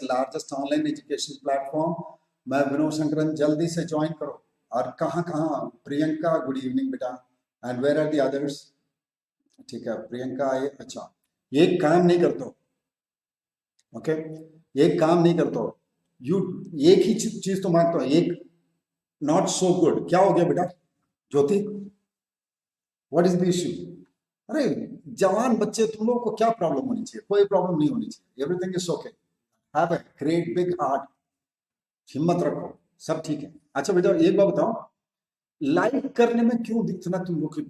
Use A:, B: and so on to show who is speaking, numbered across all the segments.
A: Largest online education platform. मैं विनोद शंकरन, जल्दी से ज्वाइन करो। और कहाँ कहाँ प्रियंका, गुड इवनिंग बेटा, and where are the others? ठीक है, प्रियंका ये अच्छा, एक काम नहीं करते हो, ओके, एक काम नहीं करते हो, यू एक ही चीज तो मांगते हो, एक नॉट सो गुड। क्या हो गया बेटा ज्योति, व्हाट इज द इश्यू? अरे जवान बच्चे, तुम लोगों को क्या प्रॉब्लम होनी चाहिए? कोई प्रॉब्लम नहीं होनी चाहिए, everything is okay, have a great big heart, हिम्मत रखो, सब ठीक है। अच्छा बेटा एक बात बताओ, लाइक करने में क्यों इतना तुम लोग की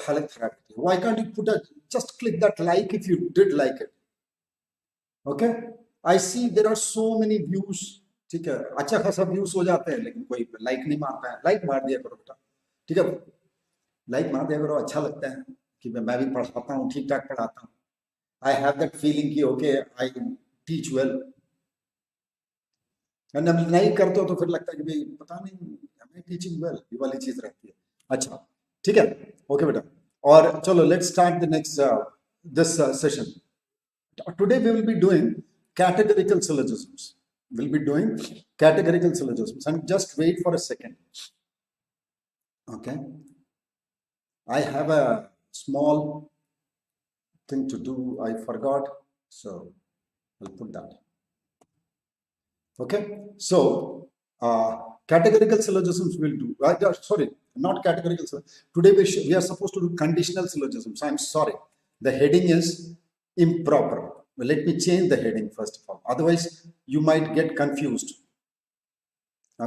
A: हालत खराब होती है? Why can't you put just click that like if you did like it, okay? I see there are so many views, ठीक है, अच्छा खासा व्यूज हो जाते हैं, लेकिन कोई लाइक नहीं मारता है। लाइक मार दिया करो बेटा, ठीक है, लाइक मार दिया करो, अच्छा लगता है कि मैं भी पढ़ाता हूँ, ठीक ठाक पढ़ाता हूँ। आई हैव दैट फीलिंग कि okay I teach well, and अब नहीं करते हो तो फिर लगता है कि भाई पता नहीं हमें टीचिंग वेल, ये वाली चीज रहती है। अच्छा ठीक है, ओके बेटा, और चलो let's start the next this session. Today we will be doing categorical syllogisms. We'll be doing categorical syllogisms, and just wait for a second. Okay, I have a small thing to do. I forgot, so I'll put that. Okay, so categorical syllogisms we'll do. Sorry, not categorical syllogisms. Today we are supposed to do conditional syllogisms. I'm sorry, the heading is improper. Well, let me change the heading first of all, otherwise you might get confused.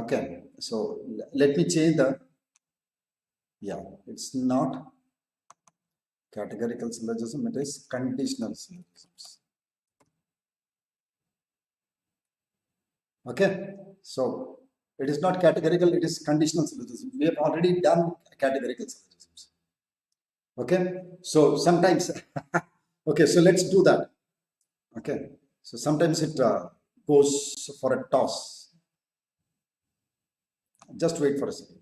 A: Okay, so let me change the, yeah, it's not categorical syllogism, it is conditional syllogisms. Okay, so it is not categorical, it is conditional syllogism. We have already done categorical syllogisms. Okay, so sometimes okay, so let's do that. Okay, so sometimes it goes for a toss. Just wait for a second.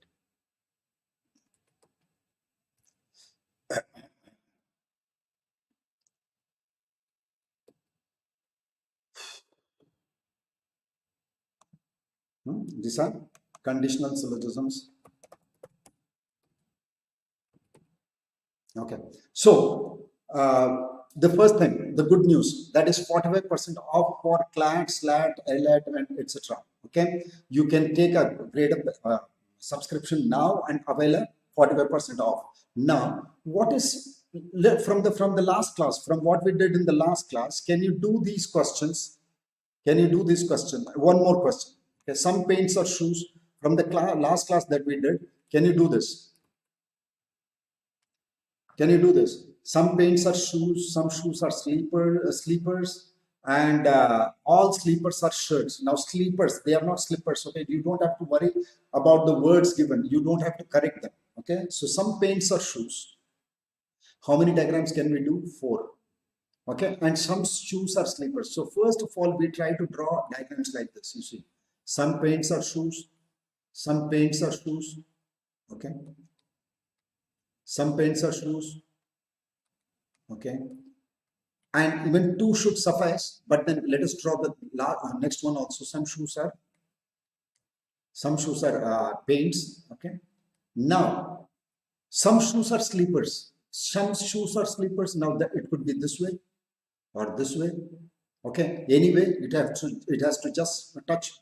A: These are conditional syllogisms. Okay, so the first thing, the good news, that is 45% off for CLAT, SLAT, LAT, and etc. Okay, you can take a Gradeup subscription now and avail a 45% off. Now, what is from the last class, from what we did in the last class? Can you do these questions? Can you do this question? One more question. Okay, some paints or shoes from the last class that we did. Can you do this? Can you do this? Some paints are shoes, some shoes are sleepers, and all sleepers are shirts. Now sleepers, they are not slippers, okay? You don't have to worry about the words given. You don't have to correct them, okay? So some paints are shoes. How many diagrams can we do? 4. Okay, and some shoes are sleepers. So first of all, we try to draw diagrams like this. You see, some paints are shoes, some paints are shoes, okay? Some paints are shoes, okay? And even 2 should suffice, but then let us draw the next one also. Some shoes are paints, okay? Now, some shoes are sleepers. Some shoes are sleepers. Now that it could be this way or this way, okay? Anyway, it has to just touch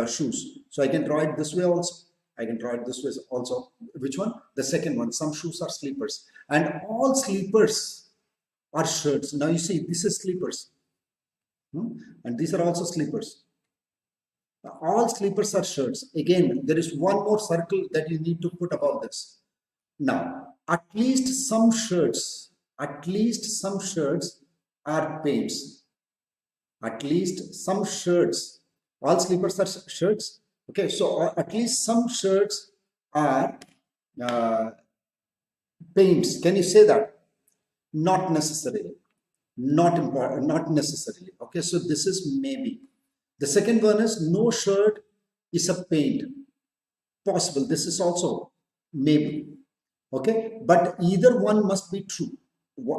A: shoes. So I can draw it this way also. I can draw it this way also. Which one? The second one. Some shoes are sleepers, and all sleepers are shirts. Now you see, this is sleepers, and these are also sleepers. All sleepers are shirts. Again, there is one more circle that you need to put about this. Now, at least some shirts are paints. At least some shirts. All sleepers are shirts. Okay, so at least some shirts are paints. Can you say that? Not necessarily. Not important. Not necessarily. Okay, so this is maybe. The second one is no shirt is a paint. Possible. This is also maybe. Okay, but either one must be true.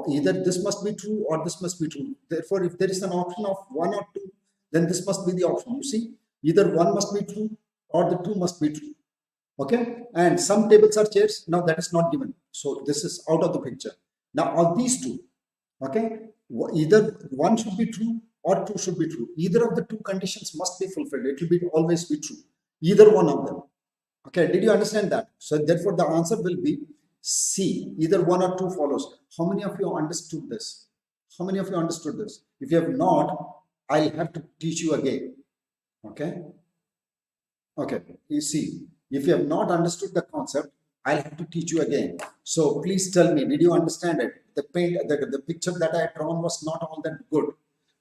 A: Either this must be true or this must be true. Therefore, if there is an option of 1 or 2, then this must be the option. You see, either one must be true or the two must be true. Okay, and some tables are chairs. Now that is not given, so this is out of the picture. Now of these two, okay, either one should be true or two should be true. Either of the two conditions must be fulfilled. It will be always be true, either one of them. Okay, did you understand that? So therefore the answer will be C, either one or two follows. How many of you understood this? How many of you understood this? If you have not, I'll have to teach you again. Okay, okay, you see, if you have not understood the concept, I'll have to teach you again. So please tell me, did you understand it? The picture that I had drawn was not all that good.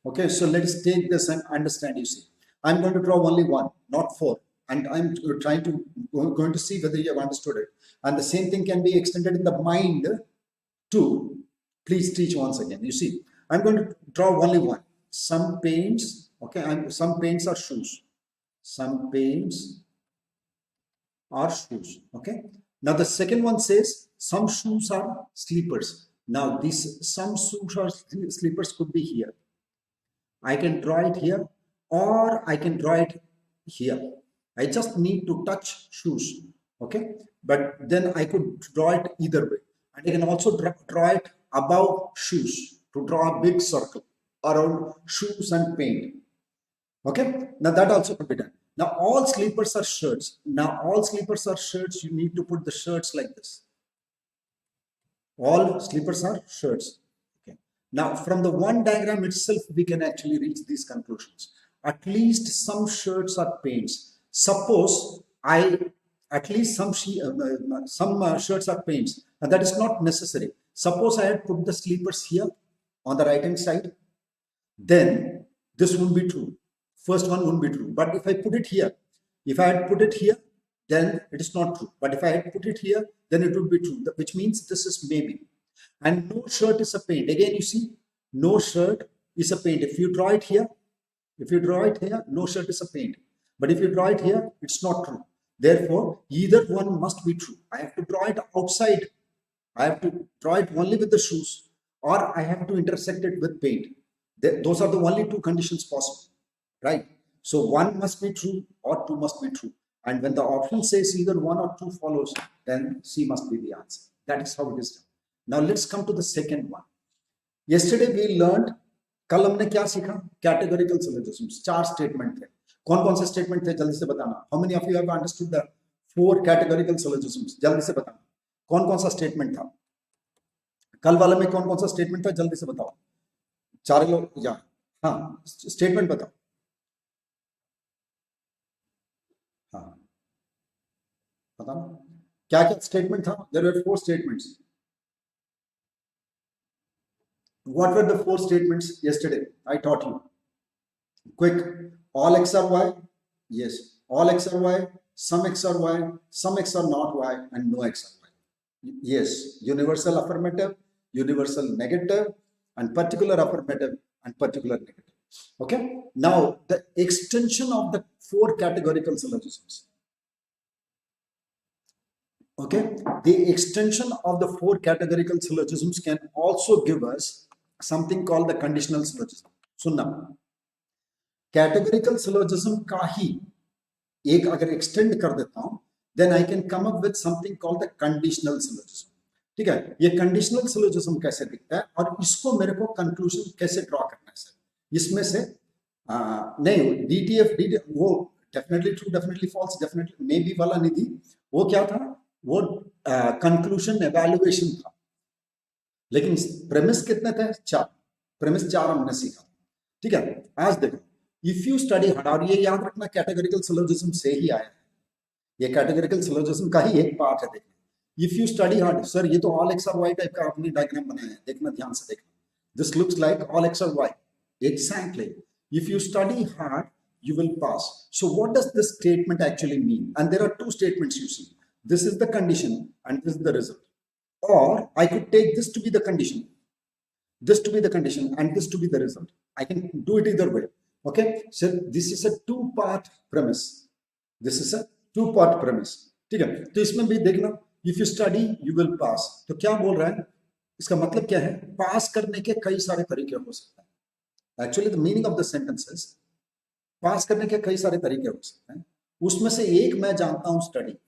A: Okay, so let's take this and understand. You see, I'm going to draw only one, not four, and I'm going to see whether you have understood it. And the same thing can be extended in the mind too. Please teach once again. You see, I'm going to draw only one. Some paints, okay, some paints are shoes. Some paints are shoes. Okay. Now the second one says some shoes are sleepers. Now these some shoes are sleepers could be here. I can draw it here or I can draw it here. I just need to touch shoes. Okay. But then I could draw it either way. And I can also draw it above shoes to draw a big circle around shoes and paint. Okay. Now that also could be done. Now all sleepers are shirts. Now all sleepers are shirts. You need to put the shirts like this. All sleepers are shirts. Okay. Now from the one diagram itself, we can actually reach these conclusions. At least some shirts are paints. Suppose at least some shirts are paints, and that is not necessary. Suppose I had put the sleepers here on the right hand side, then this would be true. First one wouldn't be true. But if I put it here, if I had put it here, then it is not true. But if I had put it here, then it would be true, which means this is maybe. And no shirt is a paint. Again, you see, no shirt is a paint. If you draw it here, no shirt is a paint. But if you draw it here, it's not true. Therefore, either one must be true. I have to draw it outside. I have to draw it only with the shoes, or I have to intersect it with paint. Those are the only two conditions possible. Right? So one must be true or two must be true. And when the option says either one or two follows, then C must be the answer. That is how it is done. Now let's come to the second one. Yesterday we learned, कल हमने क्या सीखा? Categorical syllogisms. 4 statement थे. कौन-कौन से statement थे? जल्दी से बताना. How many of you have understood the 4 categorical syllogisms? जल्दी से बताना. कौन-कौन सा statement था? कल वाले में कौन-कौन सा statement था? जल्दी से बताओ. 4 लोग या हाँ, statement बताओ. हाँ, पता ना क्या क्या स्टेटमेंट था? There were 4 statements. What were the 4 statements yesterday? I taught you. Quick. All x are y. Yes. All x are y. Some x are y. Some x are not y, and no x are y. Yes. Universal affirmative, universal negative, and particular affirmative and particular negative. Okay. Now the extension of the 4 categorical syllogisms. Okay. The extension of the 4 categorical syllogisms can also give us something called the conditional syllogism. सुनना. Categorical syllogism का ही एक अगर extend कर देता हूँ, then I can come up with something called the conditional syllogism. ठीक है? ये conditional syllogism कैसे दिखता है और इसको मेरे को conclusion कैसे draw करना है सर? इसमें से नहीं DTF वो definitely true, definitely false, definitely maybe वाला नहीं थी. वो क्या था? वो conclusion evaluation था. लेकिन premise कितने थे? 4. premise 4 हमने सीखा. ठीक है? आज देखो, if you study hard, और ये याद रखना categorical syllogism से ही आया है. ये categorical syllogism का ही एक पार्ट है. देखना. If you study hard, sir ये तो all x और y टाइप का आपने डायग्राम बनाया है. देखना ध्यान से देखना. This looks like all x or y. Exactly. If you study hard, you will pass. So what does this statement actually mean? And there are 2 statements you see. This is the condition and this is the result. Or I could take this to be the condition, this to be the condition, and this to be the result. I can do it either way. Okay. So this is a 2-part premise. This is a 2-part premise. ठीक है? तो इसमें भी देखना. If you study, you will pass. तो क्या बोल रहा है? इसका मतलब क्या है? पास करने के कई सारे तरीके हो सकते हैं. Actually, the meaning of the sentence is पास करने के कई सारे तरीके हो सकते हैं, उसमें से एक मैं जानता हूं स्टडी,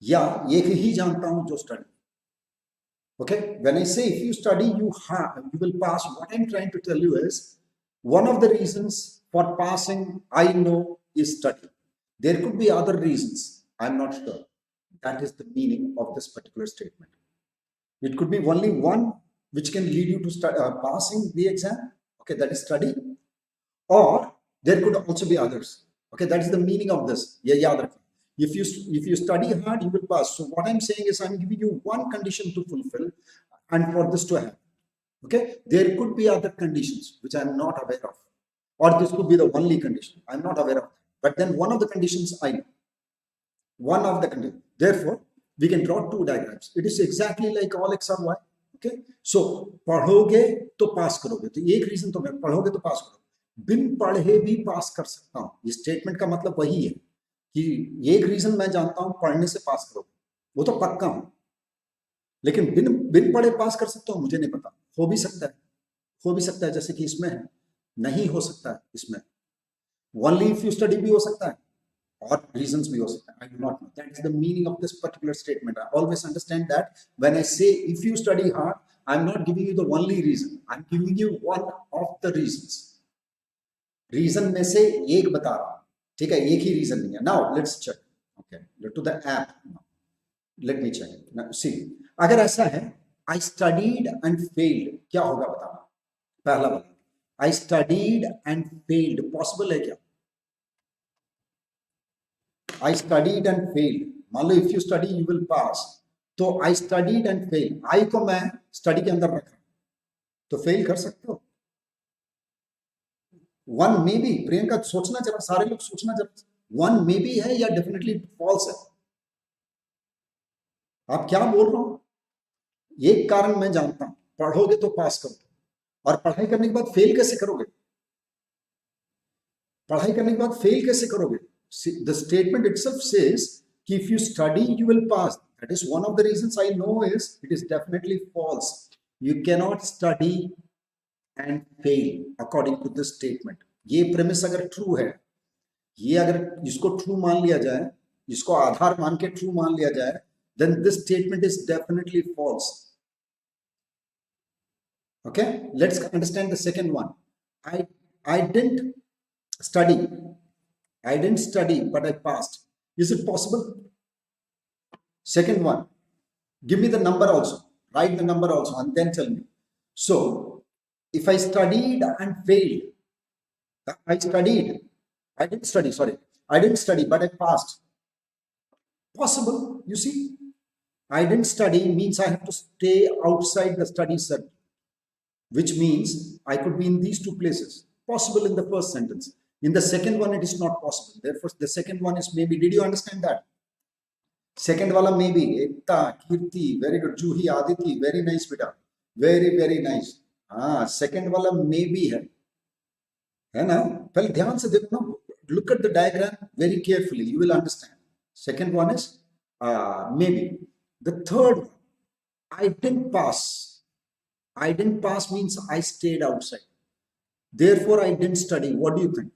A: या एक ही जानता हूं जो study. Okay, when I say if you study, you will pass. What I'm trying to tell you is one of the reasons for passing I know is study. There could be other reasons. I'm not sure. That is the meaning of this particular statement. It could be only one which can lead you to passing the exam. Okay, that is study. Or there could also be others. Okay, that is the meaning of this. Yeah. If you study hard, you will pass. So what I'm saying is I'm giving you one condition to fulfill and for this to happen. Okay, there could be other conditions which I'm not aware of, or this could be the only condition I'm not aware of, but then one of the conditions I know, one of the conditions. Therefore we can draw two diagrams. It is exactly like all x or y. Okay, so पढ़ोगे तो पास करोगे, तो एक reason तो मैं पढ़ोगे तो पास करोगे, बिन पढ़े भी पास कर सकता हूं. ये स्टेटमेंट का मतलब वही है कि एक रीजन मैं जानता हूं पढ़ने से पास करोगे, वो तो पक्का हूं, लेकिन बिन पढ़े पास कर सकता हूं मुझे नहीं पता. हो भी सकता है जैसे कि इसमें है, नहीं हो सकता है इसमें. ओनली इफ यू स्टडी भी हो सकता है और रीजंस भी हो सकता है. I do not know. That is the meaning of this particular statement. I always understand that when I say if you study hard, I am not giving you the only reason, I am giving you one of the reasons. Reason में से एक बता रहा हूं, ठीक है, एक ही reason नहीं है. Now let's check. Okay, to the app. Let me check. Now see, अगर ऐसा है आई स्टडीड एंड फेल्ड, क्या होगा बताना. पहला वाला I studied and failed possible है क्या? आई स्टडीड एंड फेल्ड, मान लो if you study you will pass, तो I studied and fail, I को मैं स्टडी के अंदर रखा तो फेल कर सकते हो. वन मे बी, प्रियंका सोचना जरा, सारे लोग सोचना जरा, वन मे बी है या डेफिनेटली फॉल्स है? आप क्या बोल रहे हो? एक कारण मैं जानता हूं, पढ़ोगे तो पास करोगे, और पढ़ाई करने के बाद फेल कैसे करोगे? पढ़ाई करने के बाद फेल कैसे करोगे? द स्टेटमेंट इटसेल्फ सेज कि if you study you will pass. That is one of the reasons I know is it is definitely false. You can not study and fail according to this statement. ये premise अगर true है, ये अगर इसको true मान लिया जाए, इसको आधार मान के true मान लिया जाए, then this statement is definitely false. Okay, let's understand the second one. I didn't study but I passed. Is it possible? Second one, give me the number also, write the number also and then tell me. So if I studied and failed, I didn't study, but I passed. Possible, you see. I didn't study means I have to stay outside the study circle, which means I could be in these two places. Possible in the first sentence. In the second one, it is not possible. Therefore, the second one is maybe. Did you understand that? Second wala maybe. Ekta, Kirti, very good. Juhi, Aditi, very nice, beta. Very, very nice. हाँ, second वाला may be है ना. पहले ध्यान से देखो ना, look at the diagram very carefully, you will understand. Second one is may be. The third, I didn't pass means I stayed outside, therefore I didn't study. What do you think?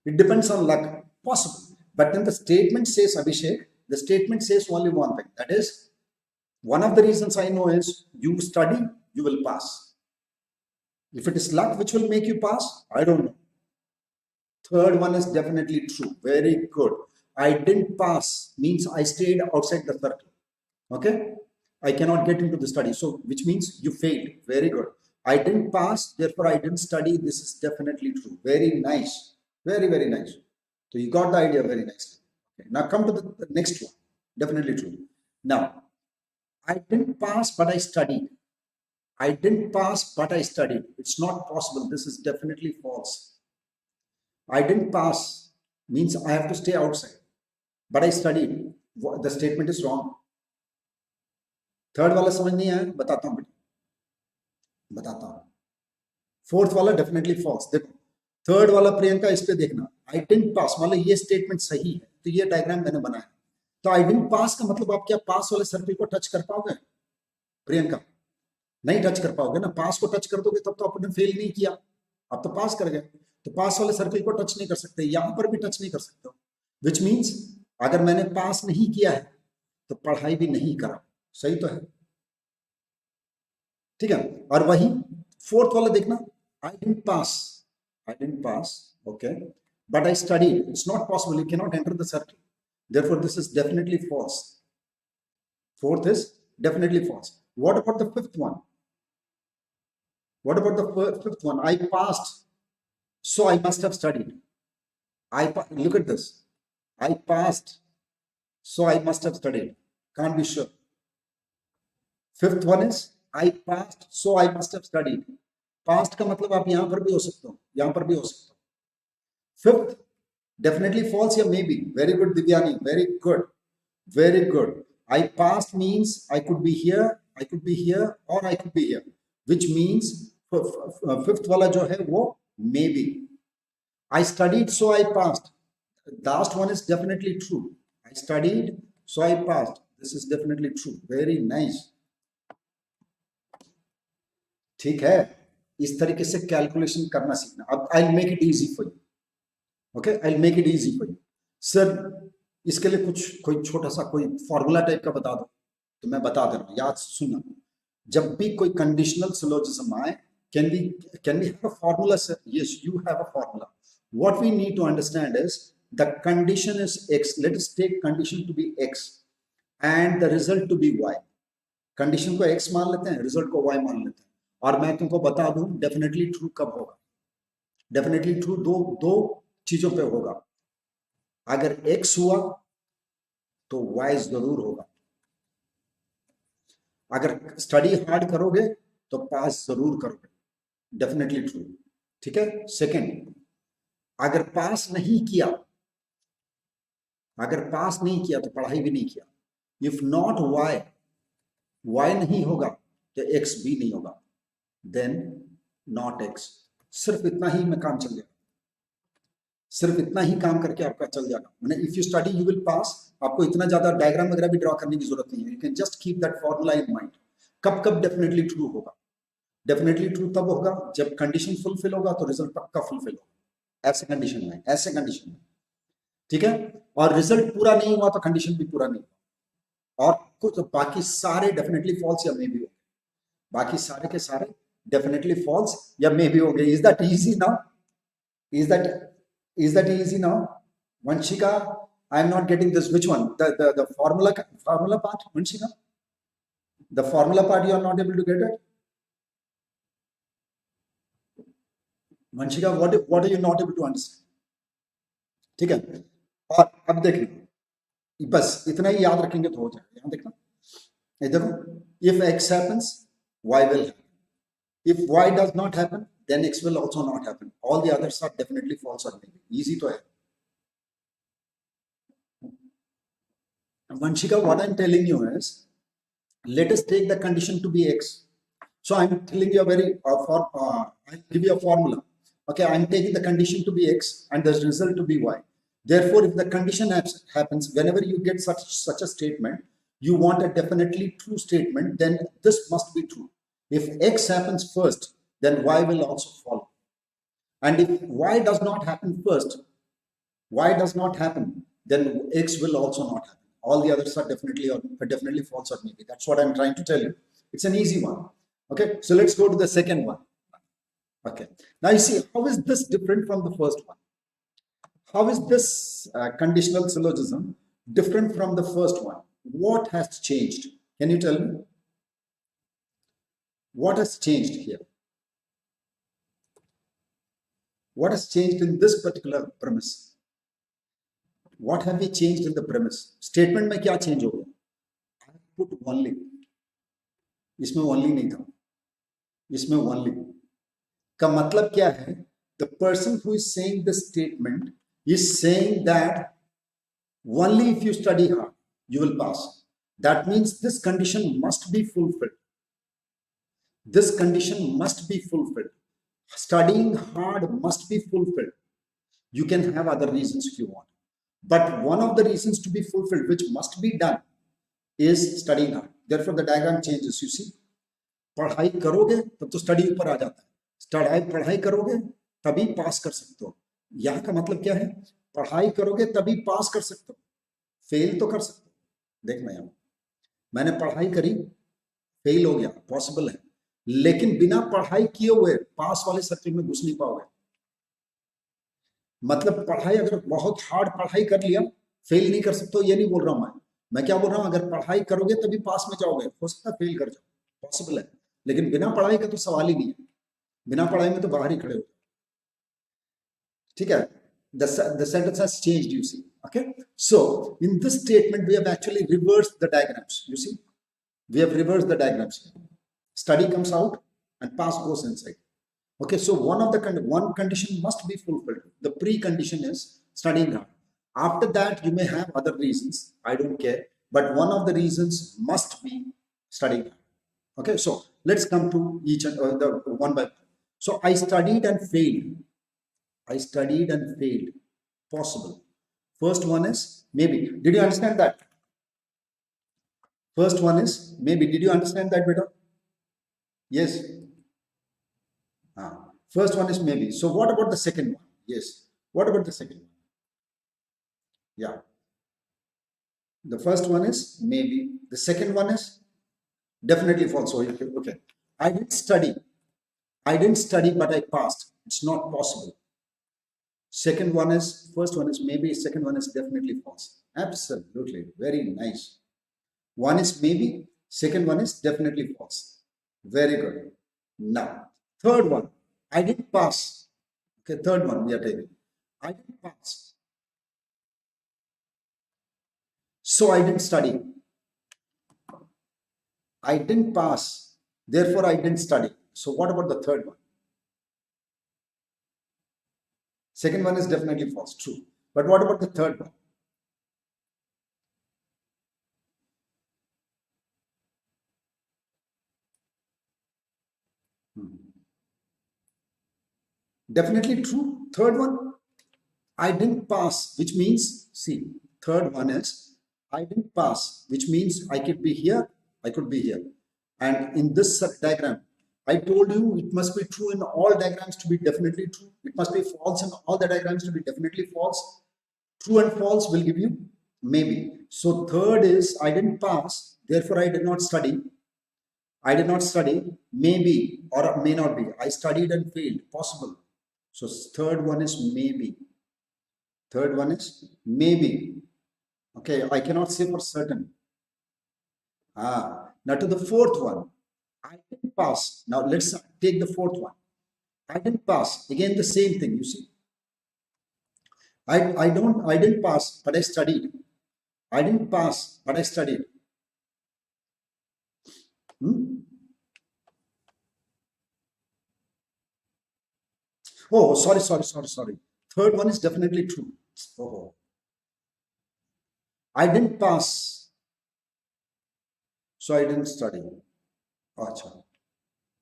A: It depends on luck. Possible, but then the statement says, Abhishek, the statement says only one thing, that is one of the reasons I know is you study, you will pass. If it is luck which will make you pass, I don't know. Third one is definitely true. Very good. I didn't pass means I stayed outside the circle. Okay? I cannot get into the study. So, which means you failed. Very good. I didn't pass, therefore I didn't study. This is definitely true. Very nice. Very, very nice. So, you got the idea very nicely. Okay. Now, come to the next one. Definitely true. Now, I didn't pass, but I studied. I didn't pass, but I studied. It's not possible. This is definitely false. I didn't pass means I have to stay outside, but I studied. The statement is wrong. Third वाला समझ नहीं आया, बताता हूँ बेटा, बताता हूँ. Fourth वाला definitely false. देखो, third वाला प्रियंका इस पे देखना. I didn't pass, मतलब ये statement सही है, तो ये डायग्राम मैंने बनाया. तो आई डिडंट पास का मतलब आप क्या पास वाले सर्कल को टच कर पाओगे? प्रियंका, नहीं टच कर पाओगे ना. पास को टच कर दोगे तब तो आपने फेल नहीं किया, आप तो पास कर गए. तो पास वाले सर्कल को टच नहीं कर सकते, यहां पर भी टच नहीं कर सकते हो, विच मीन्स अगर मैंने पास नहीं किया है तो पढ़ाई भी नहीं करा। सही तो है, ठीक है। और वही फोर्थ वाला देखना, आई didn't pass, okay, but I studied, it's not possible, you can not enter the circle, therefore this is definitely false. Fourth is definitely false. What about the fifth one? What about the fifth one? I passed, so I must have studied. Look at this. I passed, so I must have studied. Can't be sure. Fifth one is I passed, so I must have studied. Past का मतलब आप यहां पर भी हो सकते हो, यहां पर भी हो सकते हो. Fifth, definitely false या maybe. Very good, Divyani. Very good. Very good. I passed means I could be here, or I could be here, which means fifth वाला जो है वो maybe. I studied, so I passed. Last one is definitely true. I studied, so I passed. This is definitely true. Very nice. ठीक है, इस तरीके से calculation करना सीखना. अब I'll make it easy for you. Okay, I'll make it easy for you. Sir इसके लिए कुछ कोई छोटा सा कोई फॉर्मूला टाइप का बता दो, तो मैं बता दे रहा हूँ, याद सुनना. जब भी कोई कंडीशनल सिलोजिज्म आए, can we have a formula, sir? Yes, you have a formula. What we need to understand is the condition is x. Let us take condition to be x and the result to be y. Condition को x मान लेते हैं, result को y मान लेते हैं, और मैं तुमको बता दूं डेफिनेटली ट्रू कब होगा. डेफिनेटली ट्रू दो चीजों पे होगा. अगर x हुआ तो y जरूर होगा. अगर स्टडी हार्ड करोगे तो पास जरूर करोगे. Definitely true. ठीक है. सेकंड, अगर पास नहीं किया तो पढ़ाई भी नहीं किया. इफ नॉट y नहीं होगा तो x भी नहीं होगा, देन नॉट x. सिर्फ इतना ही में काम चल जाएगा. सिर्फ इतना ही काम करके आपका चल जाएगा. मैंने if you study you will पास. आपको इतना ज्यादा डायग्राम वगैरह भी ड्रॉ करने की जरूरत नहीं है. You can just keep that formula in mind. कब डेफिनेटली ट्रू होगा? डेफिनेटली ट्रू तब होगा जब कंडीशन फुलफिल होगा तो रिजल्ट पक्का फुलफिल होगा. ऐसे कंडीशन में, ठीक है. और रिजल्ट पूरा नहीं हुआ तो कंडीशन भी पूरा नहीं हुआ. और कुछ बाकी सारे डेफिनेटली फॉल्स या मे भी हो गए. बाकी सारे के सारे डेफिनेटली फॉल्स या मे भी हो गए. Is that easy now? Is that easy now? Vanshika, I am not getting this. Which one? The formula part, Vanshika? The formula part you are not able to get it? Vanshika, what are you not able to understand? ठीक है. और अब देखिए, बस इतना ही याद रखेंगे तो हो जाएगा. यहाँ देखना, देखो, if x happens, y will happen. If y does not happen, then x will also not happen. All the others are definitely false or maybe. Easy to have. Vanshika, what I'm telling you is, let us take the condition to be x. So I'm telling you I'll give you a formula. Okay, I'm taking the condition to be x and the result to be y. Therefore, if the condition happens, whenever you get such a statement, you want a definitely true statement, then this must be true. If x happens first, then y will also follow. And if y does not happen first, then x will also not happen. All the others are definitely false or maybe. That's what I'm trying to tell you. It's an easy one. Okay, so let's go to the second one. Okay, now you see, how is this different from the first one? How is this conditional syllogism different from the first one? What has changed? Can you tell me? What has changed here? What has changed in this particular premise? What have we changed in the premise? Statement में क्या change हो गया? I put only. इसमें only नहीं था. इसमें only. का मतलब क्या है? The person who is saying this statement is saying that only if you study hard, you will pass. That means this condition must be fulfilled. This condition must be fulfilled. Studying hard must be fulfilled. You can have other reasons if you want. But one of the reasons to be fulfilled, which must be done, is studying hard. Therefore, the diagram changes. You see, पढ़ाई करोगे तब तो study ऊपर आ जाता है. पढ़ाई करोगे तभी पास कर सकते हो। यहाँ का मतलब क्या है, पढ़ाई करोगे तभी पास कर सकते हो, फेल तो कर सकते हो। देखना यहाँ, मैंने पढ़ाई करी, फेल हो गया, पॉसिबल है, लेकिन बिना पढ़ाई किए हुए पास वाले सर्कल में घुस नहीं पाओगे। मतलब पढ़ाई, अगर बहुत हार्ड पढ़ाई कर लिया, फेल नहीं कर सकते हो, ये नहीं बोल रहा हूं मैं क्या बोल रहा हूं, अगर पढ़ाई करोगे तभी पास में जाओगे, हो सकता है फेल कर जाओ, पॉसिबल है, लेकिन बिना पढ़ाई का तो सवाल ही नहीं है, बिना पढ़ाई में तो बाहर ही खड़े हो। ठीक है, the sentence has changed, you see. Okay, so in this statement we have actually reversed the diagrams. You see, we have reversed the diagrams here. Study comes out and pass goes inside. Okay, so one condition must be fulfilled. The precondition is studying hard. After that, you may have other reasons, I don't care, but one of the reasons must be studying hard. Okay, so let's come to each and the one by one. So I studied and failed. I studied and failed. Possible. First one is maybe. Did you understand that? First one is maybe. Did you understand that, beta? Yes. First one is maybe. So what about the second one? Yes. What about the second one? Yeah. The first one is maybe. The second one is definitely false. So okay. I didn't study. I didn't study, but I passed. It's not possible. Second one is, first one is maybe, second one is definitely false. Absolutely. Very nice. One is maybe, second one is definitely false. Very good. Now, third one, I didn't pass. Okay, third one we are taking. I didn't pass. So I didn't study. I didn't pass. Therefore, I didn't study. So what about the third one? Second one is definitely false, true. But what about the third one? Definitely true. Third one, I didn't pass, which means, see, third one is, I didn't pass, which means I could be here, I could be here. And in this diagram, I told you it must be true in all diagrams to be definitely true. It must be false in all the diagrams to be definitely false. True and false will give you maybe. So third is, I didn't pass, therefore I did not study. I did not study, maybe, or may not be. I studied and failed, possible. So third one is maybe. Third one is maybe. Okay, I cannot say for certain. Now to the fourth one, I didn't pass. Now let's take the fourth one. I didn't pass. Again, the same thing, you see. I didn't pass, but I studied. I didn't pass, but I studied. Oh, sorry. Third one is definitely true. Oh, I didn't pass, so I didn't study. Achha.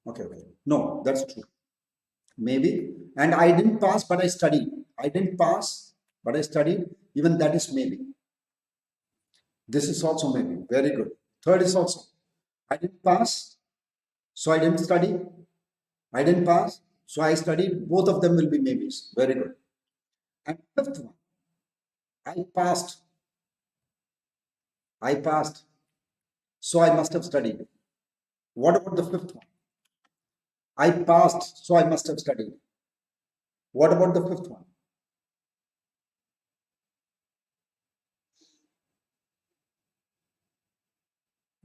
A: Okay. No, that's true. Maybe. And I didn't pass, but I studied. I didn't pass, but I studied. Even that is maybe. This is also maybe. Very good. Third is also, I didn't pass, so I didn't study. I didn't pass, so I studied. Both of them will be maybes. Very good. And fifth one, I passed. I passed, so I must have studied. What about the fifth one? I passed, so I must have studied. What about the fifth one?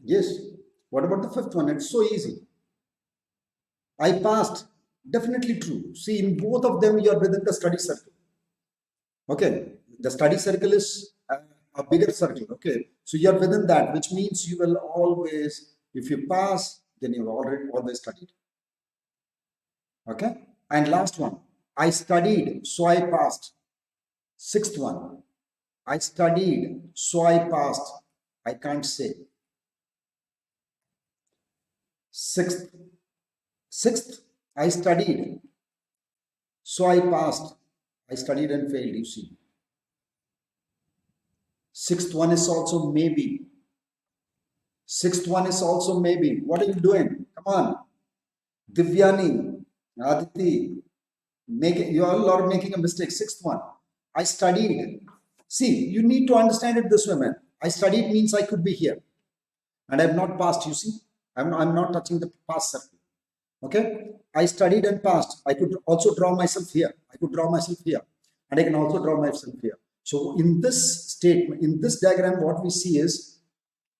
A: Yes. What about the fifth one? It's so easy. I passed. Definitely true. See, in both of them, you are within the study circle. Okay. The study circle is a bigger circle. Okay. So you are within that, which means you will always, if you pass, then you have always studied. Okay. And last one, I studied, so I passed. Sixth one, I studied, so I passed. I can't say. Sixth, I studied, so I passed. I studied and failed, you see. Sixth one is also maybe. Sixth one is also maybe. What are you doing? Come on. Divyani, Aditi, You all are making a mistake. Sixth one, I studied. See, you need to understand it this way, man. I studied means I could be here, and I have not passed. You see, I'm not touching the past circle. Okay, I studied and passed. I could also draw myself here. I could draw myself here, and I can also draw myself here. So in this statement, in this diagram, what we see is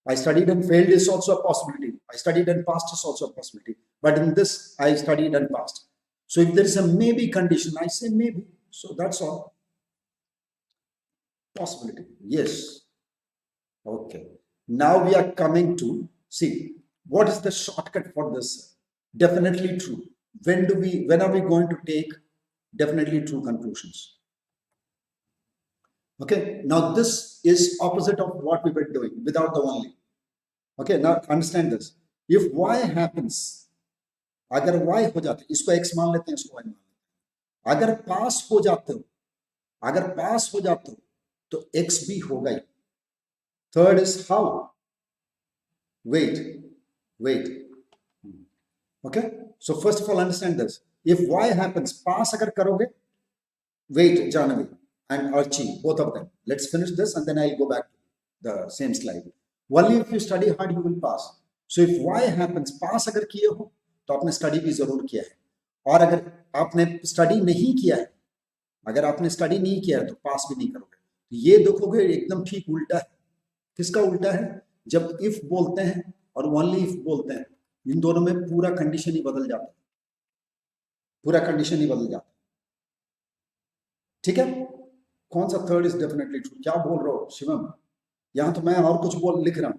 A: I studied and failed is also a possibility. I studied and passed is also a possibility. But in this, I studied and passed. So if there is a maybe condition, I say maybe. So that's all. Possibility. Yes. Okay. Now we are coming to see what is the shortcut for this. Definitely true. When are we going to take definitely true conclusions? Okay, now this is opposite of what we were doing without the only. Okay, now understand this. If y happens, अगर y हो जाते, इसको x मान लेते हैं, इसको y मान लेते हैं, अगर पास हो जाते हो, तो x भी होगा ही. Third is how? Wait. Okay, so first of all understand this. If y happens, pass अगर करोगे, wait, Jahnavi and Archie, both of them. Let's finish this and then I'll go back to the same slide. Only if you study hard, you will pass. So if y happens, pass अगर किए हो, तो आपने study भी जरूर किया है. और अगर आपने स्टडी नहीं किया है, तो पास भी नहीं करोगे. ये देखोगे एकदम ठीक उल्टा है. किसका उल्टा है? जब इफ बोलते हैं और ओनली इफ बोलते हैं, इन दोनों में पूरा कंडीशन ही बदल जाता है. ठीक है. कौन सा थर्ड इज डेफिनेटली ट्रू? क्या बोल रहे हो शिवम? यहां तो मैं और कुछ लिख रहा हूं.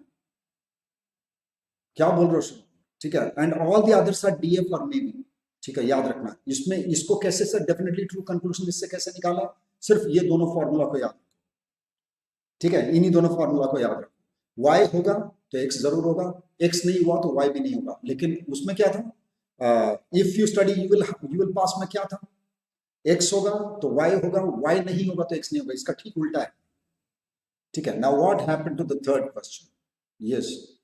A: क्या बोल रहे हो शिवम? ठीक है. And all the others are DF और मे बी. ठीक है, याद रखना. इसमें इसको कैसे सर डेफिनेटली ट्रू कंक्लूजन इससे कैसे निकाला? सिर्फ ये दोनों फॉर्मूला को याद. ठीक है, इन्हीं दोनों फॉर्मूला को याद रखो. y होगा तो x जरूर होगा, x नहीं हुआ तो y भी नहीं होगा. लेकिन उसमें क्या था? If you study you will पास में क्या था? x होगा तो y होगा, y नहीं होगा तो x नहीं होगा. इसका ठीक उल्टा है. ठीक है. Now what happened to the third question? Yes,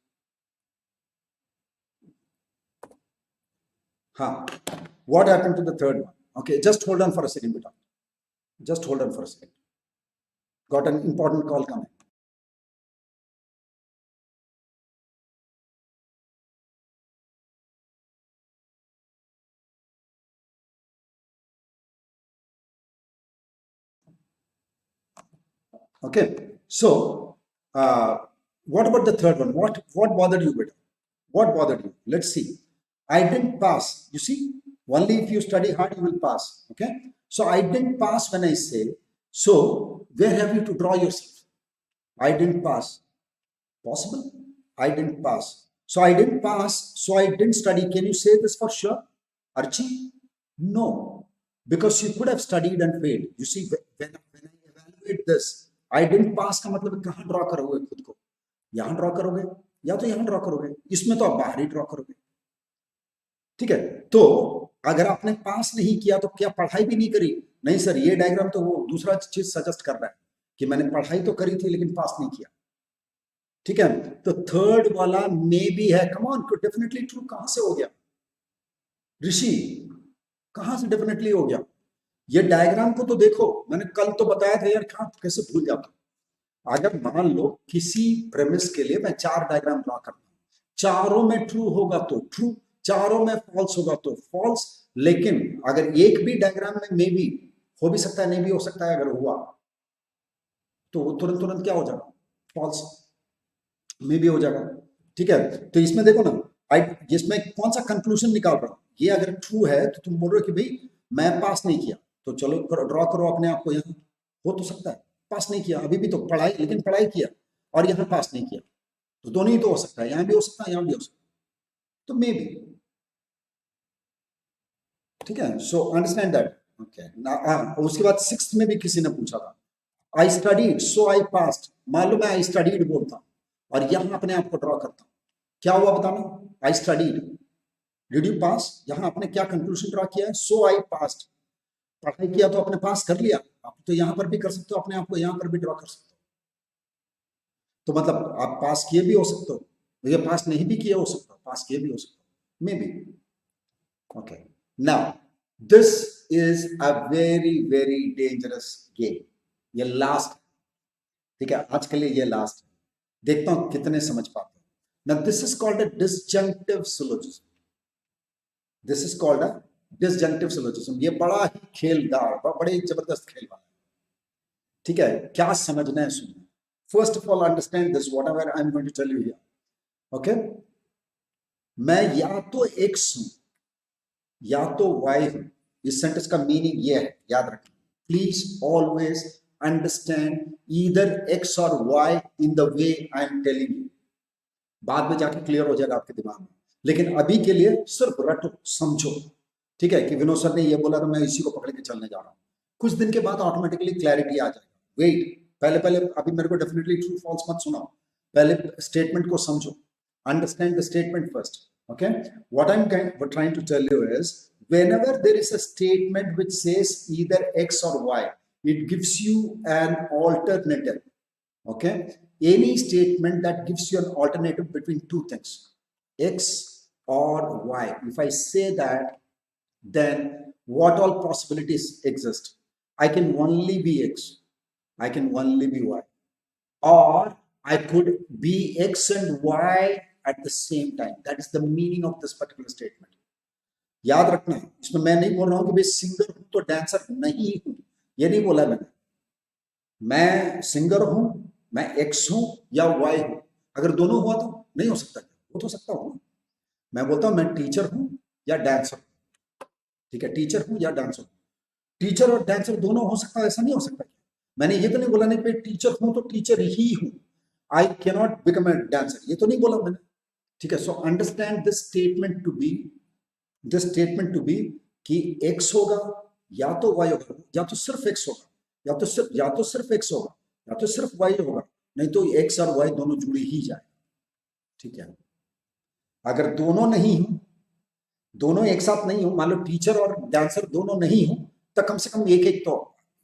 A: हाँ, what happened to the third one? Okay, just hold on for a second बेटा. Just hold on for a second. Got an important call coming. Okay, so what about the third one? What bothered you, beta? What bothered you? Let's see. I didn't pass. You see, only if you study hard you will pass. Okay, so I didn't pass when I say. So where have you to draw yourself? I didn't pass. Possible? I didn't pass. So I didn't pass. So I didn't study. Can you say this for sure, Archie? No, because you could have studied and failed. You see, when I evaluate this, I didn't pass का मतलब कहाँ draw करोगे खुद को? यहाँ draw करोगे या तो यहाँ ड्रॉ करोगे. इसमें तो आप बाहर ही ड्रॉ करोगे. ठीक है. तो अगर आपने पास नहीं किया तो क्या पढ़ाई भी नहीं करी? नहीं सर, ये डायग्राम तो वो दूसरा चीज सजेस्ट कर रहा है कि मैंने पढ़ाई तो करी थी लेकिन पास नहीं किया. ठीक है. तो थर्ड वाला मे भी है. कम ऑन, डेफिनेटली ट्रू कहां से हो गया ऋषि? कहां से डेफिनेटली हो गया? ये डायग्राम को तो देखो, मैंने कल तो बताया था यार, कहां कैसे भूल जाता. अगर मान लो किसी प्रेमिस के लिए मैं 4 डायग्राम ड्रॉ करता हूं, चारों में ट्रू होगा तो ट्रू, चारों में फॉल्स होगा तो फॉल्स. लेकिन अगर एक भी डायग्राम में मे भी हो भी सकता है, नहीं भी हो सकता है, अगर हुआ तो वो तुरंत क्या हो जाएगा? फॉल्स मे भी हो जाएगा. ठीक है. तो इसमें देखो ना, इसमें कौन सा कंक्लूजन निकाल रहा हूं. ये अगर ट्रू है तो तुम बोल रहे हो कि भाई मैं पास नहीं किया, तो चलो ड्रॉ करो अपने आप को. यहाँ हो तो सकता है पास नहीं किया, अभी भी तो पढ़ाई, लेकिन पढ़ाई किया और यहाँ पास नहीं किया, तो दोनों ही तो हो सकता है. यहाँ भी हो सकता है, यहाँ भी हो सकता है. तो मे बी. ठीक है. So understand that. ओके. उसके बाद 6th में भी किसी ने पूछा था, I studied so I passed. मान लो मैं आई स्टडीड बोलता हूँ और यहाँ अपने आप को ड्रॉ करता हूँ, क्या हुआ बताना? I studied, did you pass? यहाँ आपने क्या कंक्लूजन ड्रॉ किया है? सो आई पास्ड. पढ़ाई किया तो आपने पास कर लिया. आप तो यहाँ पर भी कर सकते हो, अपने आप को यहाँ पर भी ड्रॉ कर सकते हो. तो मतलब आप पास किए भी हो सकते हो, ये पास नहीं भी किए हो सकते हो, पास किए भी हो सकते हो, may be. Okay. Now This is a very dangerous game. ये लास्ट, ठीक है, आज के लिए ये लास्ट, देखता हूं कितने समझ पाते हैं. Now this is called a disjunctive syllogism. This is called a disjunctive syllogism. ये बड़ा ही खेलदार, बड़े जबरदस्त खेल वाला है. ठीक है, क्या समझना है सुनिए. First of all, understand this, whatever I'm going to tell you here. Okay? मैं या तो x हूं या तो y हूं. इस सेंटेंस का मीनिंग ये है, याद रखें. Please always understand either x और y in the way I am telling you. बाद में जाके क्लियर हो जाएगा आपके दिमाग में, लेकिन अभी के लिए सिर्फ रटो, समझो. ठीक है, कि विनोद सर ने ये बोला तो मैं इसी को पकड़ के चलने जा रहा हूं. कुछ दिन के बाद ऑटोमेटिकली क्लैरिटी आ जाएगा. वेट, पहले अभी मेरे को डेफिनेटली ट्रू फॉल्स मत सुनाओ, पहले स्टेटमेंट को समझो. Understand the statement first. Okay, what I'm trying to tell you is, whenever there is a statement which says either x or y, it gives you an alternative. Okay, any statement that gives you an alternative between two things, x or y, if I say that, then what all possibilities exist? I can only be x, I can only be y, or I could be x and y at the same time. That is the meaning of this particular statement. याद रखना है, इसमें मैं नहीं बोल रहा हूं कि भाई सिंगर हूं तो डांसर नहीं हूं. ये नहीं बोला मैंने. मैं सिंगर हूं, मैं एक्स हूं या वाई हूं. अगर दोनों हुआ तो नहीं हो सकता. वो तो सकता हूं. मैं बोलता हूं मैं टीचर हूं या डांसर हूं. ठीक है, टीचर हूं या डांसर हूं. टीचर और डांसर दोनों हो सकता है, ऐसा नहीं हो सकता. मैंने ये तो नहीं बोला नहीं कि टीचर हूं तो टीचर ही हूं. I cannot become a dancer. ये तो नहीं बोला मैंने. ठीक है, so understand this statement to be कि x होगा या तो y होगा, या तो सिर्फ x होगा, या तो सिर्फ x होगा, या तो सिर्फ y होगा, नहीं तो x और y दोनों जुड़े ही जाए. ठीक है, अगर दोनों नहीं हो, दोनों एक साथ नहीं हो, मान लो टीचर और डांसर दोनों नहीं हो, तो कम से कम एक तो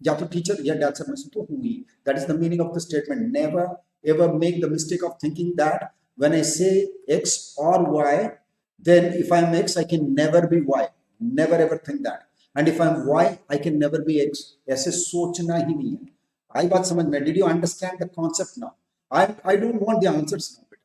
A: या तो टीचर या डांसर में से तो होंगी. That is the meaning of the statement. Never ever make the mistake of thinking that when I say x or y, then if I'm x, I can never be y. Never ever think that. And if I'm y, I can never be x. ऐसे सोचना ही नहीं है. आई बात समझ में? Did you understand the concept now? I don't want the answers now.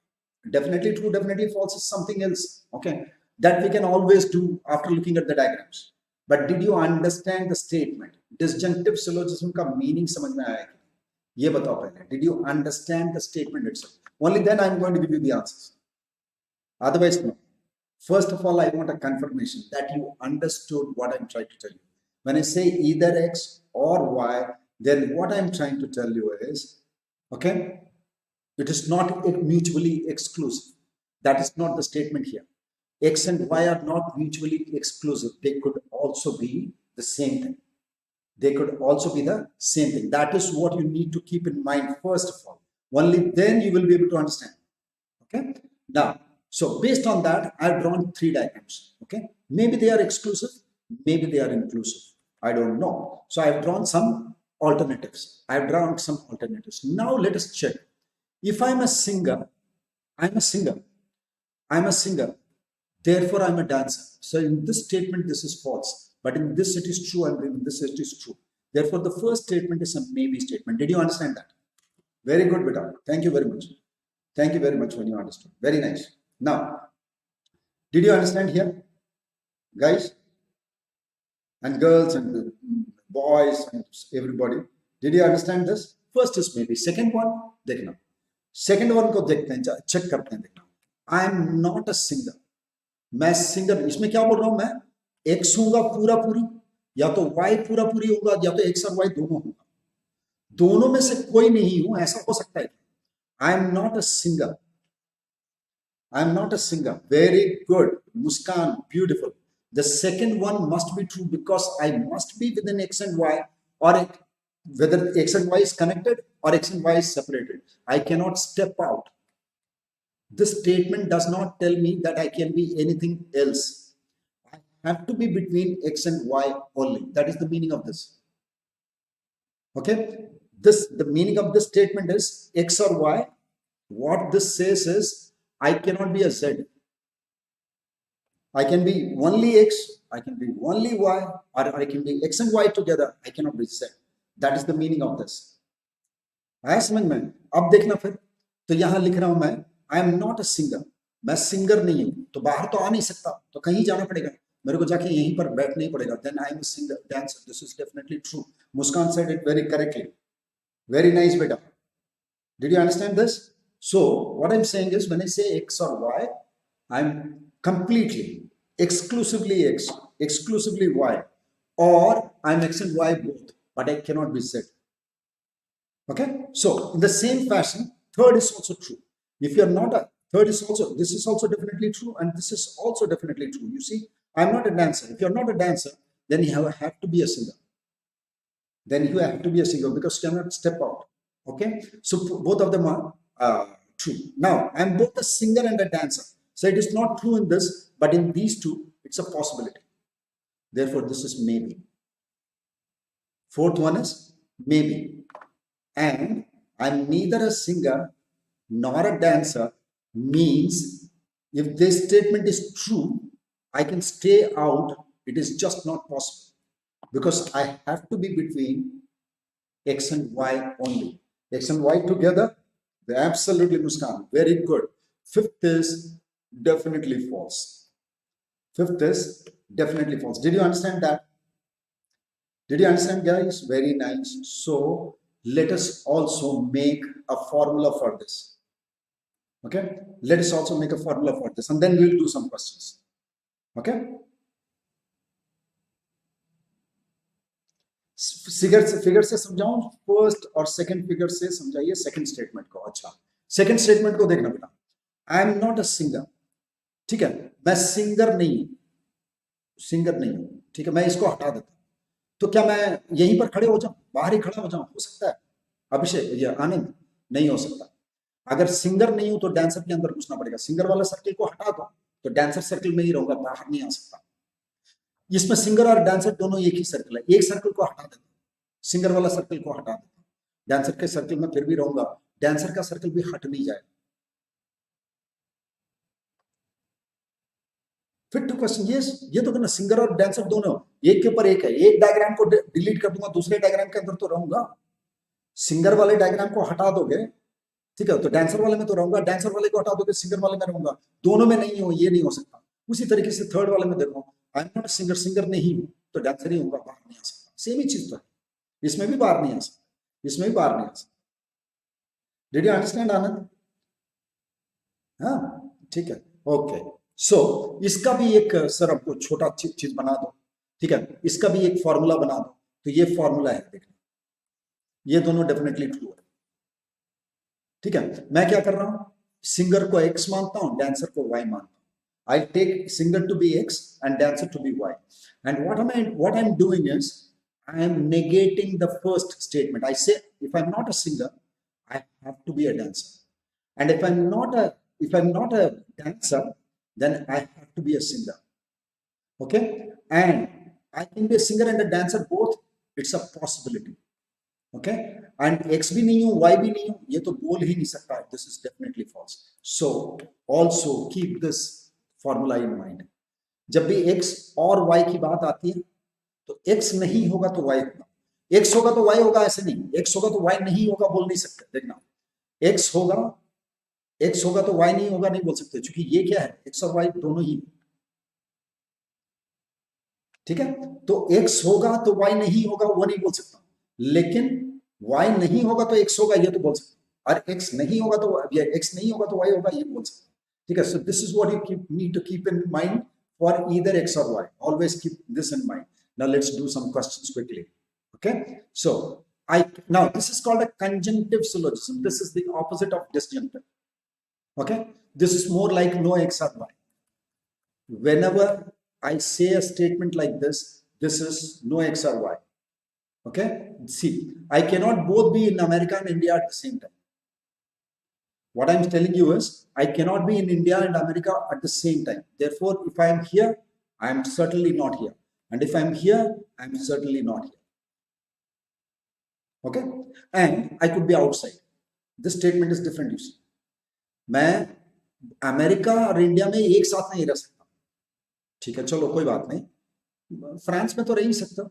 A: Definitely true, definitely false is something else. Okay, that we can always do after looking at the diagrams. But did you understand the statement? Disjunctive syllogism का meaning समझ में आया? ये बताओ पहले. Did you understand the statement itself? Only then I'm going to give you the answers. Otherwise, no. First of all, I want a confirmation that you understood what I'm trying to tell you. When I say either x or y, then what I'm trying to tell you is, okay, it is not mutually exclusive. That is not the statement here. X and y are not mutually exclusive. They could also be the same thing. They could also be the same thing. That is what you need to keep in mind first of all. Only then you will be able to understand. Okay. Now, so based on that, I've drawn 3 diagrams. Okay. Maybe they are exclusive, maybe they are inclusive. I don't know. So I've drawn some alternatives. I've drawn some alternatives. Now let us check. If I'm a singer, I'm a singer. I'm a singer. Therefore, I'm a dancer. So in this statement, this is false. But in this it is true and in this it is true. Therefore, the first statement is a maybe statement. Did you understand that? Very good, Beta. Thank you very much. Thank you very much when you understood. Very nice. Now, did you understand here? Guys and girls and boys and everybody. Did you understand this? First is maybe. Second one, देखना. Second one को देखते हैं, check करते हैं, देखना. I am not a singer. मैं singer, इसमें क्या बोल रहा हूं मैं? x होगा पूरा पूरी, या तो y पूरा पूरी होगा, या तो x और y दोनों होगा. दोनों में से कोई नहीं हूं, ऐसा हो सकता है. I am not a singer. I am not a singer. Very good, Muskan, beautiful. The second one must be true because I must be within x and y, or whether x and y is connected or x and y is separated. I cannot step out. This statement does not tell me that I can be anything else. Have to be between x and y only. That is the meaning of this. Okay, the meaning of this statement is x or y. What this says is I cannot be a z. I can be only X, I can be only Y, or I can be X and Y together. I cannot be Z. That is the meaning of this. आया समझ में? अब देखना फिर, तो यहां लिख रहा हूं मैं, आई एम नॉट अ सिंगर, मैं सिंगर नहीं हूं, तो बाहर तो आ नहीं सकता, तो कहीं जाना पड़ेगा, मेरे को जाके यहीं पर बैठना ही पड़ेगा. Then I am a singer, dancer. This is definitely true. Muskan said it very correctly. Very nice बेटा. Did you understand this? So what I'm saying is, when I say X or Y, I'm completely, exclusively X, exclusively Y, or I'm X and Y both, but I cannot be Z. Okay? So in the same fashion, third is also true. If you're not a third is also, this is also definitely true, and this is also definitely true. You see, I'm not a dancer. If you're not a dancer, then you have to be a singer. Then you have to be a singer, because you cannot step out. Okay, so both of them are true. Now I'm both a singer and a dancer, so it is not true in this, but in these two it's a possibility. Therefore this is maybe. Fourth one is maybe. And I'm neither a singer nor a dancer means, if this statement is true, I can stay out. It is just not possible, because I have to be between X and Y only. X and Y together, absolutely, Muskan. Very good. Fifth is definitely false. Fifth is definitely false. Did you understand that? Did you understand, guys? Very nice. So let us also make a formula for this. Okay? Let us also make a formula for this, and then we'll do some questions. Okay? Figure से समझाऊं, first और second figure से समझाइए second statement को. अच्छा, second statement को देखना बेटा. आई एम नॉट अ सिंगर. ठीक है, मैं सिंगर नहीं हूं, सिंगर नहीं हूं. ठीक है, मैं इसको हटा देता हूं. तो क्या मैं यहीं पर खड़े हो जाऊं, बाहर ही खड़ा हो जाऊं? हो सकता है अभिषेक, ये आनंद? नहीं हो सकता. अगर सिंगर नहीं हूं तो डांसर के अंदर घुसना पड़ेगा. सिंगर वाला सर्किल को हटा दो तो डांसर सर्किल में ही रहूंगा, बाहर नहीं आ सकता. इसमें सिंगर और डांसर दोनों एक ही सर्कल है. एक सर्कल को हटा देता, सिंगर वाला सर्कल को हटा देता, डांसर के सर्कल में फिर भी रहूंगा, डांसर का सर्कल भी हट नहीं जाएगा. Fit to question. ये तो कहना सिंगर और डांसर दोनों एक के ऊपर एक है. एक डायग्राम को डिलीट कर दूंगा, दूसरे डायग्राम के अंदर तो रहूंगा. सिंगर वाले डायग्राम को हटा दोगे, ठीक है, तो डांसर वाले में तो रहूंगा. डांसर वाले को हटा दोगे, सिंगर वाले में रहूंगा. दोनों में नहीं हो, ये नहीं हो सकता. उसी तरीके से थर्ड वाले में देखो, आई एम नॉट सिंगर, सिंगर नहीं हूं तो डांसर ही होगा, बाहर नहीं आ सकता. सेम ही चीज तो है. इसमें भी बाहर नहीं आ सकता, इसमें भी बाहर नहीं आ सकता. डिड यू अंडरस्टैंड आनंद? हाँ, ठीक है. ओके, सो इसका भी एक सर आपको छोटा चीज बना दो. ठीक है, इसका भी एक फॉर्मूला बना दो. तो ये फॉर्मूला है, देखना, ये दोनों डेफिनेटली ट्रू है. ठीक है, मैं क्या कर रहा हूं, सिंगर को एक्स मानता हूं, डांसर को वाई मानता हूं. I take singer to be X and dancer to be Y. And what I'm doing is, I am negating the first statement. I say, if I'm not a singer, I have to be a dancer. And if I'm not a dancer, then I have to be a singer. Okay? And I can be a singer and a dancer both. It's a possibility. Okay? And X भी नहीं हूं, Y भी नहीं हूं, ये तो बोल ही नहीं सकता. This is definitely false. So also keep this formula in mind. जब भी x और y की बात आती है तो x नहीं होगा तो y होगा, x होगा तो y होगा, ऐसे नहीं. x होगा तो y नहीं होगा बोल नहीं सकते. देखना, x होगा तो y नहीं होगा नहीं बोल सकते, क्योंकि ये क्या है, x और y दोनों ही. ठीक है, तो x होगा तो y नहीं होगा वो नहीं बोल सकता, लेकिन y नहीं होगा तो x होगा ये तो बोल सकता, और x नहीं होगा तो y होगा ये बोल सकता. ठीक है, so this is what you need to keep in mind for either X or Y. Always keep this in mind. Now let's do some questions quickly. Okay, so now this is called a conjunctive syllogism. This is the opposite of disjunctive. Okay, this is more like no X or Y. Whenever I say a statement like this is no X or Y. Okay, see, I cannot both be in America and India at the same time. What I'm telling you is, I cannot be in India and America at the same time. Therefore, if I am here, I am certainly not here. And if I am here, I am certainly not here. Okay? And I could be outside. This statement is different, you see. मैं America और India में एक साथ नहीं रह सकता. ठीक है, चलो कोई बात नहीं, फ्रांस में तो रह ही सकते हो,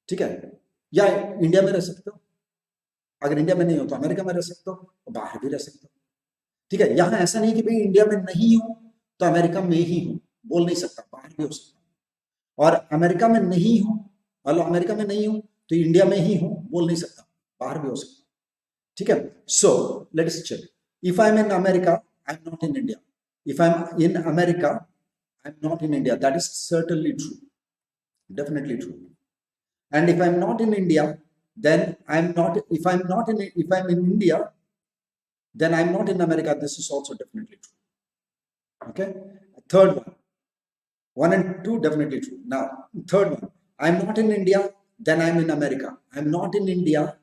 A: ठीक है, या इंडिया में रह सकते हो, अगर इंडिया में नहीं हो तो अमेरिका में रह सकते हो, बाहर भी रह सकते हो, ठीक है। यहाँ ऐसा नहीं कि भाई इंडिया में नहीं हूं तो अमेरिका में ही हूं, बोल नहीं सकता, बाहर भी हो सकता, और अमेरिका में नहीं हूं, मतलब अमेरिका में नहीं हूं तो इंडिया में ही हूं, बोल नहीं सकता, बाहर भी हो सकता, ठीक है। So let us check, if I am in America I am not in India, if I am in America I am not in India. That is certainly true, definitely true. And if I am not in India, then I am not. If I am not in, if I am in India, then I am not in America. This is also definitely true. Okay. Third one and two definitely true. Now third one, I am not in India. Then I am in America. I am not in India.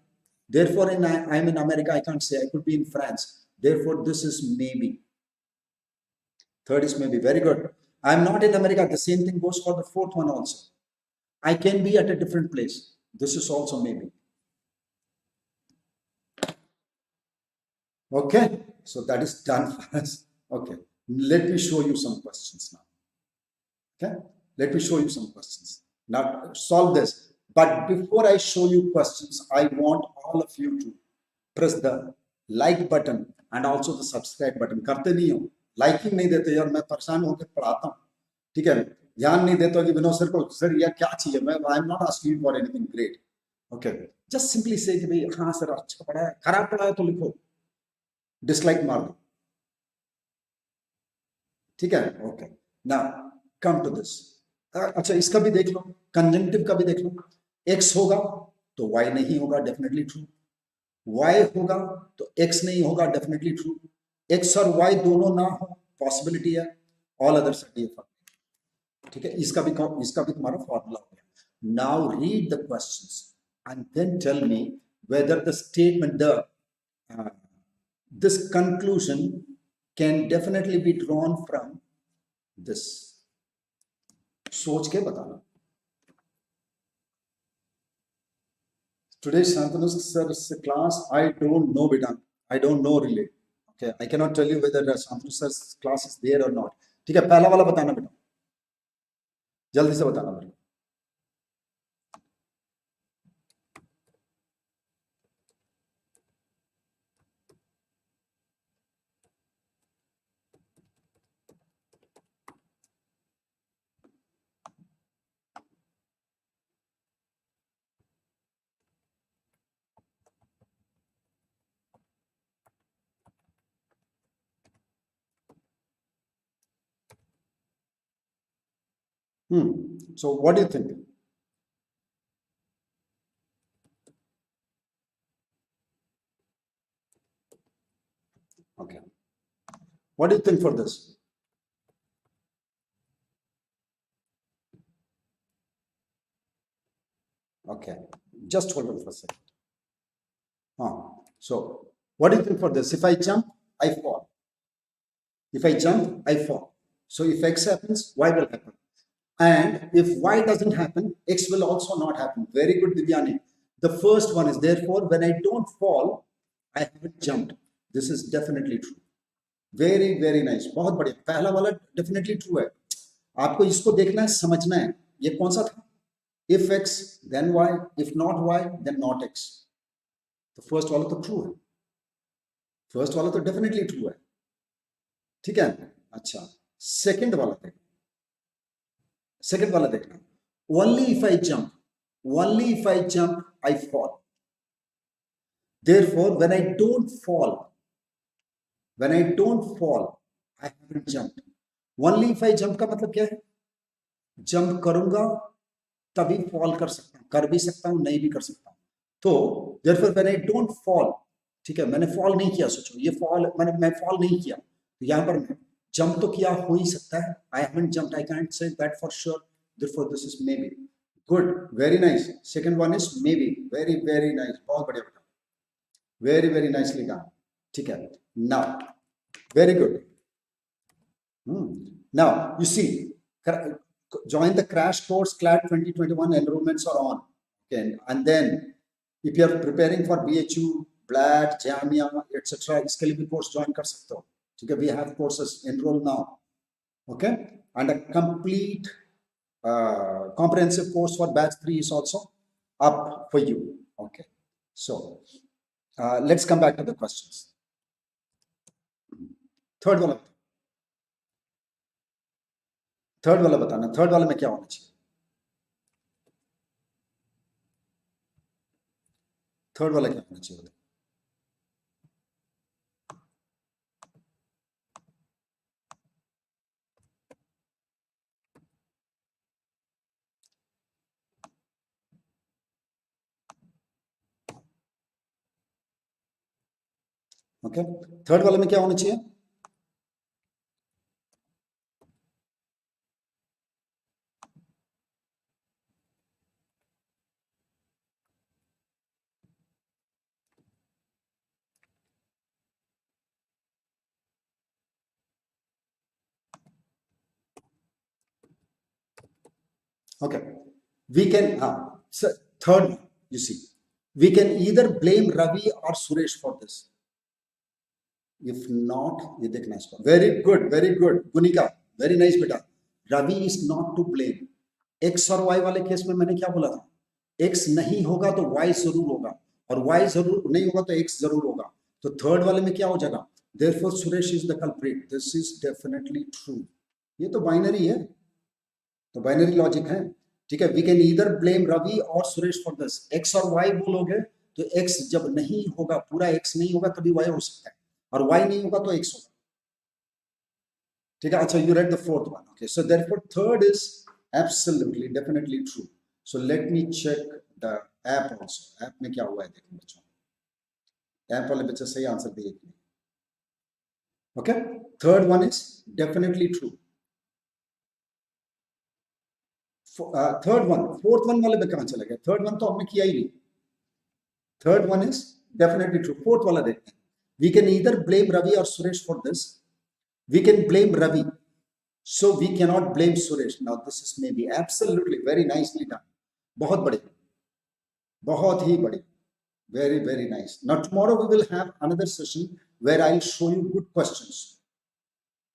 A: Therefore, I am in America. I can't say. I could be in France. Therefore, this is maybe. Third is maybe. Very good. I am not in America. The same thing goes for the fourth one also. I can be at a different place. This is also maybe. Okay. So that is done for us. Okay. Let me show you some questions now. Okay. Let me show you some questions. Now solve this. But before I show you questions, I want all of you to press the like button and also the subscribe button. करते नहीं हो, liking नहीं देते यार, मैं परेशान होकर पढ़ाता हूँ, ठीक है, ध्यान नहीं देते हो कि विनोद सर को सर यह क्या चाहिए, मैं आई am not asking for anything great, okay, just simply से कि भाई हाँ सर अच्छा पढ़ा है, खराब पढ़ा है तो लिखो, डिसलाइक मार दो, ठीक है, okay. Now come to this, अच्छा इसका भी देख लो, कंजंक्टिव का भी देख लो, एक्स होगा तो वाई नहीं होगा, डेफिनेटली ट्रू, वाई होगा तो एक्स नहीं होगा, डेफिनेटली ट्रू, एक्स और वाई दोनों ना हो पॉसिबिलिटी है, ऑल अदर्स आर डिफरेंट, ठीक है, इसका भी तुम्हारा फॉर्मूला हो गया। Now read the questions and then tell me whether the statement this conclusion can definitely be drawn from this, सोच के बताना। Today's Shantanu sir's class, I don't know, beta. I don't know really. Okay, I cannot tell you whether Shantanu sir's class is there or not. ठीक है, पहला वाला बताना बेटा, जल्दी से बताना मेरे को। So what do you think? Okay. What do you think for this? Okay. Just hold on for a second. So what do you think for this? If I jump, I fall. If I jump, I fall. So if X happens, Y will happen. And if Y doesn't happen, X will also not happen. Very good, Divyani. The first one is, therefore, when I don't fall, I haven't jumped. This is definitely true. Very, very nice. बहुत बढ़िया. पहला वाला definitely true है. आपको इसको देखना है, समझना है. ये कौन सा था? If X, then Y. If not Y, then not X. तो first वाला तो true है. First वाला तो definitely true है. ठीक है? अच्छा. Second वाला देखना. Second वाला देखना. Only if I jump. Only if I jump, I fall. Therefore, when I don't fall, I haven't jumped. Only if I jump का मतलब क्या है? Jump करूंगा तभी fall कर सकता हूँ, कर भी सकता हूँ, नहीं भी कर सकता हूँ. तो therefore when I don't fall, ठीक है, मैंने fall नहीं किया, सोचो ये fall, मैं fall नहीं किया, तो यहाँ पर मैं jump तो किया हो ही सकता है. I haven't jumped. I can't say that for sure. Therefore this is maybe. Good, very nice. Second one is maybe. Very, very nice. बहुत बढ़िया बेटा. Very, very nicely done. ठीक है. Now, very good. Now, you see, join the crash course CLAT 2021 enrollments are on. Okay, and then if you are preparing for BHU, BLAT, JAMIA, etc., इसके लिए भी course join कर सकते हो. ठीक है, we have courses enroll now. Okay, and a complete comprehensive course for batch 3 is also up for you. Okay, so let's come back to the questions. Third वाला बताना, थर्ड वाले में क्या होना चाहिए? थर्ड वाला क्या होना चाहिए? ओके, थर्ड वाले में क्या होना चाहिए? Okay, we can so third one, you see, we can either blame Ravi or Suresh for this. If not, ये देखना इसको. Very good, Gunika, very nice बेटा. Ravi is not to blame. X और Y वाले case में मैंने क्या बोला था? X नहीं होगा तो Y जरूर होगा, और Y जरूर नहीं होगा तो X जरूर होगा. तो थर्ड वाले में क्या हो जाएगा? Therefore, Suresh is the culprit. This is definitely true. ये तो बाइनरी है, तो बाइनरी लॉजिक है. ठीक है, we can either blame Ravi और सुरेश फॉर दिस. एक्स और वाई बोलोगे तो एक्स जब नहीं होगा, पूरा एक्स नहीं होगा तभी वाई हो सकता है, और वाई नहीं होगा तो एक्स होगा. ठीक है, अच्छा, you read the fourth one. Okay, so therefore third is absolutely definitely true. So let me check the app also. App में क्या हुआ है देखो बच्चों. ऐप वाले बच्चे सही आंसर दिए. Okay, third one is definitely true. Third one, fourth one वाले में कहां चला गया? थर्ड वन तो हमने किया ही नहीं. Third one is definitely true. Fourth वाला देखते हैं. We can either blame Ravi और Suresh for this. We can blame Ravi, so we can not blame Suresh. Now this is may be absolutely very nicely done. बहुत बढ़िया, बहुत ही बढ़िया, very nice. Now tomorrow we will have another session where I'll show you good questions.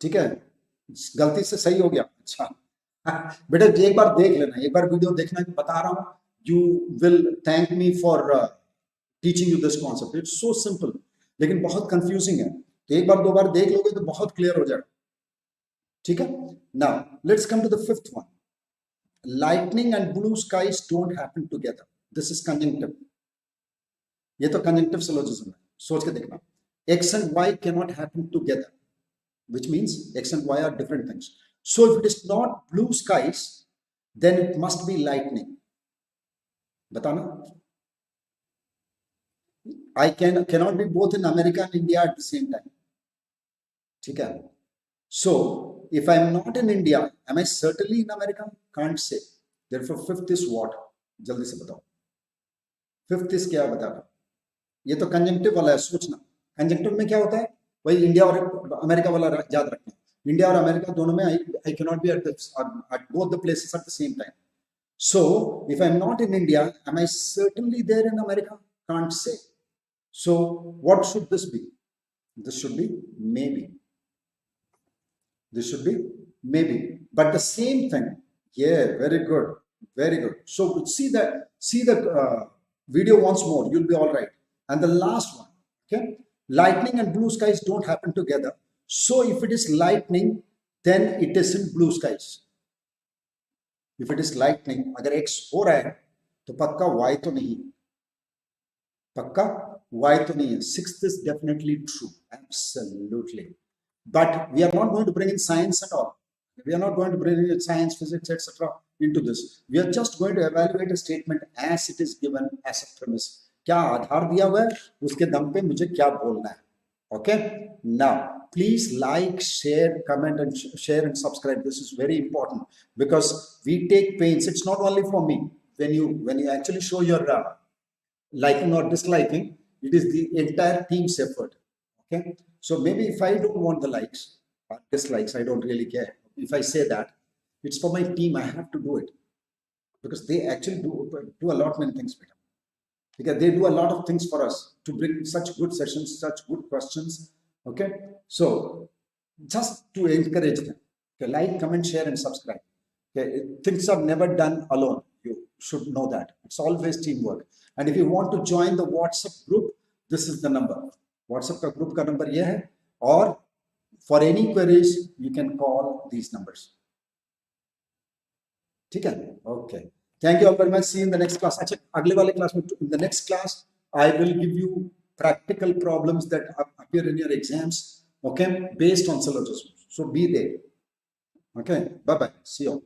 A: ठीक है, गलती से सही हो गया. अच्छा बेटा एक बार देख लेना, एक बार वीडियो देखना, बता रहा हूँ. You will thank me for teaching you this concept. It's so simple, लेकिन बहुत कंफ्यूजिंग है. तो एक बार दो बार देख लोगे तो बहुत क्लियर हो जाएगा. ठीक है, now let's come to the fifth one. Lightning and blue skies don't happen together. This is conjunctive. ये तो कंजंक्टिव सिलोजिज्म है, सोच के देखना. X and Y can not happen together, which means x and y are different things. So if it is not blue skies, then it must be lightning. Batana? I cannot be both in America and India at the same time. Okay. So if I am not in India, am I certainly in America? Can't say. Therefore, fifth is what? जल्दी से बताओ. Fifth is क्या बताना? ये तो conjunctive वाला है, सोचना. Conjunctive में क्या होता है? वही इंडिया और अमेरिका वाला याद रखना. इंडिया और अमेरिका दोनों में I cannot be at both the places at the same time. So if I am not in India, am I certainly there in America? Can't say. So what should this be? This should be maybe. This should be maybe. But the same thing. Yeah, very good, very good. So see the video once more. You'll be all right. And the last one. Okay. Lightning and blue skies don't happen together. So if it is lightning, then it is in blue skies. If it is lightning, अगर X हो रहा है तो पक्का Y तो नहीं, पक्का Y तो नहीं है. Sixth is definitely true, absolutely. But we are not going to bring in science at all. We are not going to bring in science, physics, etc. into this. We are just going to evaluate a statement as it is given as a premise. क्या आधार दिया हुआ है, उसके दम पे मुझे क्या बोलना है. Okay, now please like, share, comment and share and subscribe. This is very important because we take pains. It's not only for me. when you actually show your liking or disliking, it is the entire team's effort. Okay, so maybe if I don't want the likes or dislikes, I don't really care. If I say that, it's for my team. I have to do it because they actually do a lot many things better. Because they do a lot of things for us to bring such good sessions, such good questions. Okay, so just to encourage them, Okay, like, comment, share, and subscribe. Okay, things are never done alone. You should know that. It's always teamwork. And if you want to join the WhatsApp group, this is the number. WhatsApp का group का number ये है. Or for any queries, you can call these numbers. ठीक है? Okay. Thank you all very much. See you in the next class. अच्छा, अगले वाले class में, in the next class, I will give you practical problems that appear in your exams. Okay, based on syllogisms. So be there. Okay, bye bye. See you.